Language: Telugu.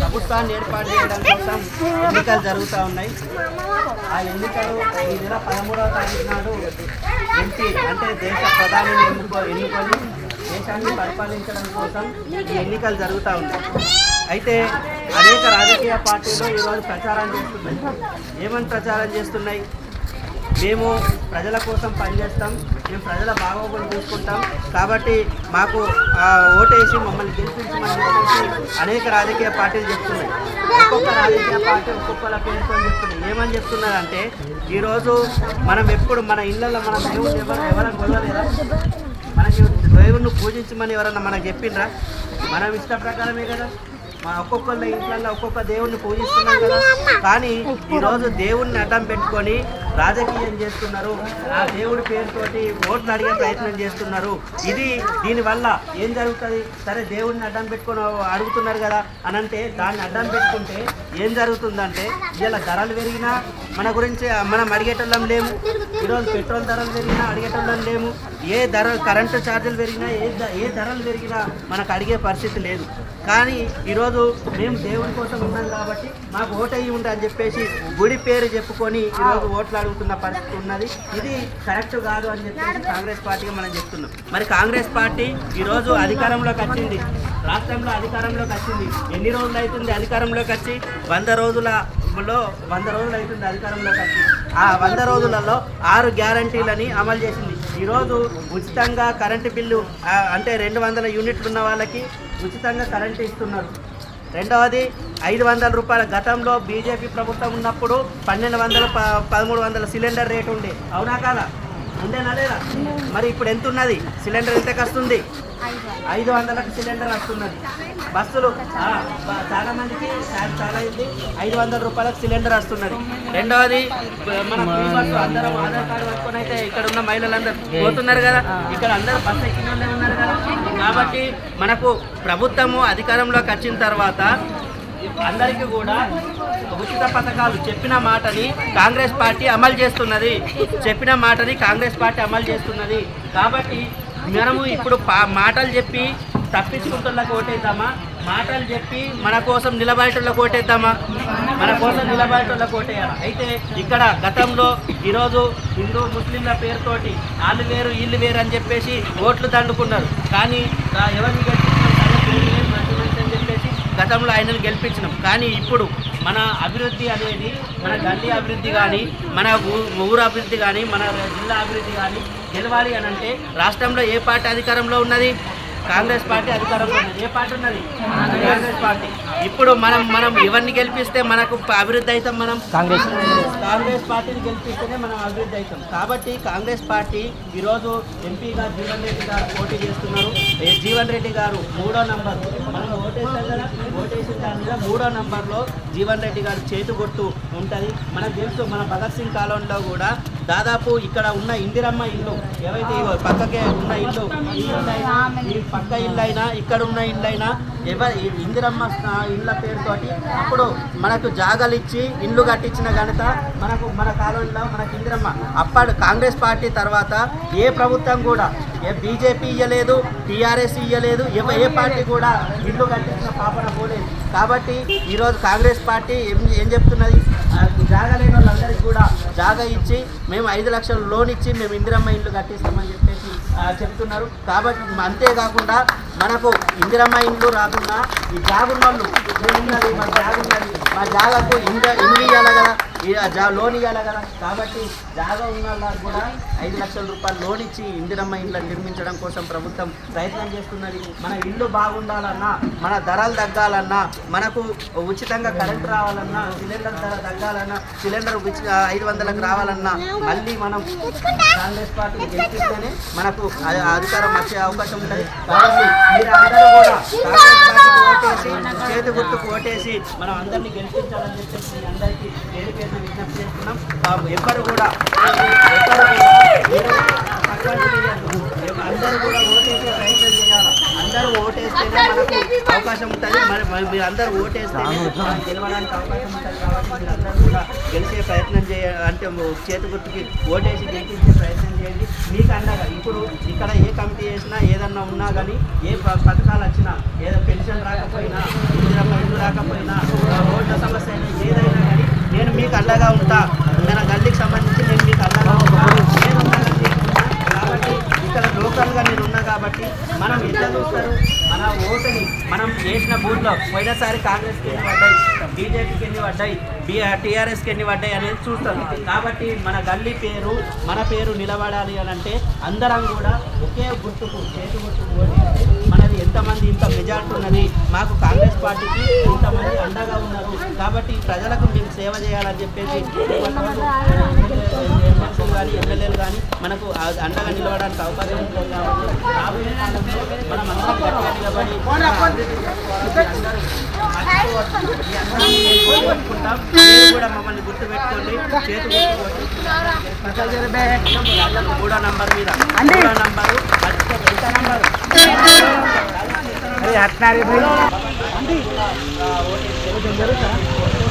ప్రభుత్వాన్ని ఏర్పాటు చేయడం కోసం ఎన్నికలు జరుగుతూ ఉన్నాయి. ఆ ఎన్నికలు ఈ నెల 13వ తారీఖు నాడు ఎంపీ అంటే దేశ ప్రధానిని ఎన్నుకొని దేశాన్ని పరిపాలించడం కోసం ఈ ఎన్నికలు జరుగుతూ ఉన్నాయి. అయితే అనేక రాజకీయ పార్టీలు ఈరోజు ప్రచారం చేస్తున్నాయి. ఏమని ప్రచారం చేస్తున్నాయి? మేము ప్రజల కోసం పనిచేస్తాం, మేము ప్రజల బాగోగులు చూసుకుంటాం, కాబట్టి మాకు ఓటేసి మమ్మల్ని గెలిపించమని చెప్పేసి అనేక రాజకీయ పార్టీలు చెప్తున్నాయి. ఒక్కొక్క రాజకీయ పార్టీ ఒక్కొక్కల పేరుతో చెప్తున్నాయి. ఏమని చెప్తున్నారంటే, ఈరోజు మనం ఎప్పుడు మన ఇళ్ళల్లో మన దేవుడు ఎవరైనా గొడవలేదా? మనకి దేవుడిని పూజించమని ఎవరన్నా మనకు చెప్పిండ్రా? మనం ఇష్ట ప్రకారమే కదా మా ఒక్కొక్కళ్ళ ఇంట్లో ఒక్కొక్క దేవుణ్ణి పూజిస్తున్నాం కదా. కానీ ఈరోజు దేవుణ్ణి అడ్డం పెట్టుకొని రాజకీయం చేస్తున్నారు. ఆ దేవుడి పేరుతోటి ఓట్లు అడిగే ప్రయత్నం చేస్తున్నారు. దీనివల్ల ఏం జరుగుతుంది? సరే దేవుడిని అడ్డం పెట్టుకొని అడుగుతున్నారు కదా అని అంటే, దాన్ని అడ్డం పెట్టుకుంటే ఏం జరుగుతుందంటే, ఇలా ధరలు పెరిగినా మన గురించి మనం అడిగేటోళ్ళం లేము. ఈరోజు పెట్రోల్ ధరలు పెరిగినా అడిగేటోళ్ళం లేము. ఏ కరెంటు ఛార్జీలు పెరిగినా ఏ ధరలు పెరిగినా మనకు అడిగే పరిస్థితి లేదు. కానీ ఈరోజు మేము దేవుని కోసం ఉన్నాం కాబట్టి మాకు ఓటు అయ్యి ఉంటా అని చెప్పేసి గుడి పేరు చెప్పుకొని ఈరోజు ఓట్లు అడుగుతున్న పరిస్థితి ఉన్నది. ఇది కరెక్ట్ కాదు అని చెప్పేసి కాంగ్రెస్ పార్టీగా మనం చెప్తున్నాం. మరి కాంగ్రెస్ పార్టీ ఈరోజు అధికారంలోకి వచ్చింది, రాష్ట్రంలో అధికారంలోకి వచ్చింది. ఎన్ని రోజులు అవుతుంది అధికారంలోకి వచ్చి? 100 రోజులు అవుతుంది అధికారంలోకి వచ్చి. ఆ 100 రోజులలో 6 గ్యారంటీలని అమలు చేసింది. ఈరోజు ఉచితంగా కరెంటు బిల్లు అంటే 200 యూనిట్లు ఉన్న వాళ్ళకి ఉచితంగా కరెంటు ఇస్తున్నారు. రెండవది 500 రూపాయల. గతంలో బీజేపీ ప్రభుత్వం ఉన్నప్పుడు 1200 1300 సిలిండర్ రేటు ఉండే, అవునా కాదా? ఉండేనా లేదా? మరి ఇప్పుడు ఎంత ఉన్నది? సిలిండర్ ఎంతకు వస్తుంది? 500లకు సిలిండర్ వస్తున్నది. బస్సులు చాలా మందికి చాలా అయింది, 500 రూపాయలకు సిలిండర్ వస్తున్నది. రెండవది మన బస్సు అందరం ఆధార్ కార్డు పట్టుకొని అయితే ఇక్కడ ఉన్న మహిళలందరూ పోతున్నారు కదా, ఇక్కడ అందరూ బస్సు ఎక్కిన వాళ్ళే ఉన్నారు కదా. కాబట్టి మనకు ప్రభుత్వము అధికారంలోకి వచ్చిన తర్వాత అందరికీ కూడా ఉచిత పథకాలు చెప్పిన మాటని కాంగ్రెస్ పార్టీ అమలు చేస్తున్నది. కాబట్టి మనము ఇప్పుడు మాటలు చెప్పి తప్పించుకుంటుళ్ళకి ఓటేద్దామా? మాటలు చెప్పి మన కోసం నిలబడేటోళ్ళకి ఓటేద్దామా? మన కోసం నిలబడేటోళ్ళకి ఓటేయాలి. అయితే ఇక్కడ గతంలో ఈరోజు హిందూ ముస్లింల పేరుతోటి వాళ్ళు వేరు వీళ్ళు వేరు అని చెప్పేసి ఓట్లు దండుకున్నారు. కానీ ఎవరిని అని చెప్పేసి గతంలో ఆయనను గెలిపించినాం. కానీ ఇప్పుడు మన అభివృద్ధి అనేది, మన గల్లీ అభివృద్ధి కానీ, మన ఊరు అభివృద్ధి కానీ, మన జిల్లా అభివృద్ధి కానీ గెలవాలి అని అంటే రాష్ట్రంలో ఏ పార్టీ అధికారంలో ఉన్నది? కాంగ్రెస్ పార్టీ అధికారంలో ఉన్నది. ఏ పార్టీ ఉన్నది? కాంగ్రెస్ పార్టీ. ఇప్పుడు మనం ఎవరిని గెలిపిస్తే మనకు అభివృద్ధి అవుతాం? మనం కాంగ్రెస్ పార్టీని గెలిపిస్తేనే మనం అభివృద్ధి అవుతాం. కాబట్టి కాంగ్రెస్ పార్టీ ఈరోజు ఎంపీగా జీవన్ రెడ్డి గారు పోటీ చేస్తున్నారు. జీవన్ రెడ్డి గారు 3వ నంబర్, మనం ఓటేస్తాం కదా, ఓటేసిన దాని మీద 3వ నంబర్లో జీవన్ రెడ్డి గారు చేతు గుర్తు ఉంటుంది. మనకు తెలుసు, మన భగత్ సింగ్ కాలంలో కూడా దాదాపు ఇక్కడ ఉన్న ఇందిరమ్మ ఇల్లు ఏవైతే పక్కకే ఉన్న ఇల్లు, ఈ పక్క ఇల్లు అయినా ఇక్కడ ఉన్న ఇల్లు అయినా ఇందిరమ్మ ఇళ్ళ పేరుతోటి అప్పుడు మనకు జాగాలు ఇచ్చి ఇండ్లు కట్టించిన ఘనత మన కాలంలో మనకు ఇందిరమ్మ. అప్పుడు కాంగ్రెస్ పార్టీ తర్వాత ఏ ప్రభుత్వం కూడా, ఏ బీజేపీ ఇవ్వలేదు, టీఆర్ఎస్ ఇవ్వలేదు, ఏ పార్టీ కూడా ఇల్లు కట్టించిన పాపన పోలేదు. కాబట్టి ఈరోజు కాంగ్రెస్ పార్టీ ఏం చెప్తున్నది? జాగా లేని వాళ్ళందరికీ కూడా జాగా ఇచ్చి మేము 5 లక్షలు లోన్ ఇచ్చి మేము ఇందిరమ్మ ఇల్లు కట్టిస్తామని చెప్పేసి చెప్తున్నారు. కాబట్టి అంతేకాకుండా మనకు ఇందిరమ్మ ఇండ్లు రాకుండా ఈ జాగున్న వాళ్ళు ఉన్నది, మా జాగాకు ఇల్లు ఇవ్వాలి కదా, లోన్ ఇవ్వాలి కదా. కాబట్టి జాగా ఉన్న వాళ్ళకి కూడా 5 లక్షల రూపాయలు లోన్ ఇచ్చి ఇందిరమ్మ ఇండ్లను నిర్మించడం కోసం ప్రభుత్వం ప్రయత్నం చేస్తున్నది. మన ఇల్లు బాగుండాలన్నా, మన ధరలు తగ్గాలన్నా, మనకు ఉచితంగా కరెంట్ రావాలన్నా, సిలిండర్ ధర తగ్గాలన్నా, సిలిండర్ 500లకు రావాలన్నా మళ్ళీ మనం కాంగ్రెస్ పార్టీని గెలిపిస్తేనే మనకు అధికారం వచ్చే అవకాశం ఉంటుంది. కాబట్టి మీరు అందరూ కూడా కాంగ్రెస్ పార్టీకి ఓటేసి, చేతి గుర్తుకు ఓటేసి మనం అందరినీ గెలిపించాలని చెప్పేసి అందరికీ పేరు పేరున విజ్ఞప్తి చేస్తున్నాం. ఎవ్వరు కూడా అందరూ కూడా ఓటేసే ప్రయత్నం చేయాలి. అందరూ ఓటేస్తేనే మనకు అవకాశం ఉంటుంది. మరి మీరు అందరూ ఓటేస్తేనే మనం గెలవడానికి అవకాశం ఉంటుంది. కాబట్టి మీరందరూ కూడా గెలిచే ప్రయత్నం అంటే చేతి గుర్తుకి ఓటేసి గెలిపించే ప్రయత్నం చేయండి. మీకు అండగా ఇప్పుడు ఇక్కడ ఏ కమిటీ చేసినా ఏదన్నా ఉన్నా కానీ ఏ పథకాలు వచ్చినా ఏదో పెన్షన్ రాకపోయినా ఇల్లు రాకపోయినా రోడ్ల సమస్య అయినా ఏదైనా కానీ నేను మీకు అండగా ఉంటా. మన గల్లీకి సంబంధించి నేను మీకు అండగా ఉంటాను. కాబట్టి ఇక్కడ లోకల్గా నేను ఉన్నా కాబట్టి మనం ఎట్లా చూస్తారు మన ఓటుని మనం చేసిన బూత్లో పోయినసారి కాంగ్రెస్కి ఎన్ని పడ్డాయి, బీజేపీకి ఎన్ని పడ్డాయి, టీఆర్ఎస్కి ఎన్ని పడ్డాయి అనేది చూస్తాం. కాబట్టి మన గల్లీ పేరు మన పేరు నిలబడాలి అని అంటే అందరం కూడా ఒకే గుర్తుకు చేతి గుర్తుకు ఓటేస్తే మనది ఎంతమంది ఇంత మెజార్టీ ఉన్నది, మాకు కాంగ్రెస్ పార్టీకి ఇంతమంది అండగా ఉన్నారు. కాబట్టి ప్రజలకు మేము సేవ చేయాలని చెప్పేసి ఎమ్మెల్సీలు కానీ ఎమ్మెల్యేలు కానీ మనకు అండగా నిలవడానికి అవకాశం ఉంటుంది. కాబట్టి రాబోయే కాలంలో మనం అందరం గట్టిగా నిలబడి కోరుకుంటాం. మీరు కూడా మమ్మల్ని గుర్తుపెట్టుకోండి. చేతి మూడో నంబర్ మీద మూడో నంబరు ఎంత నంబరు ఓటు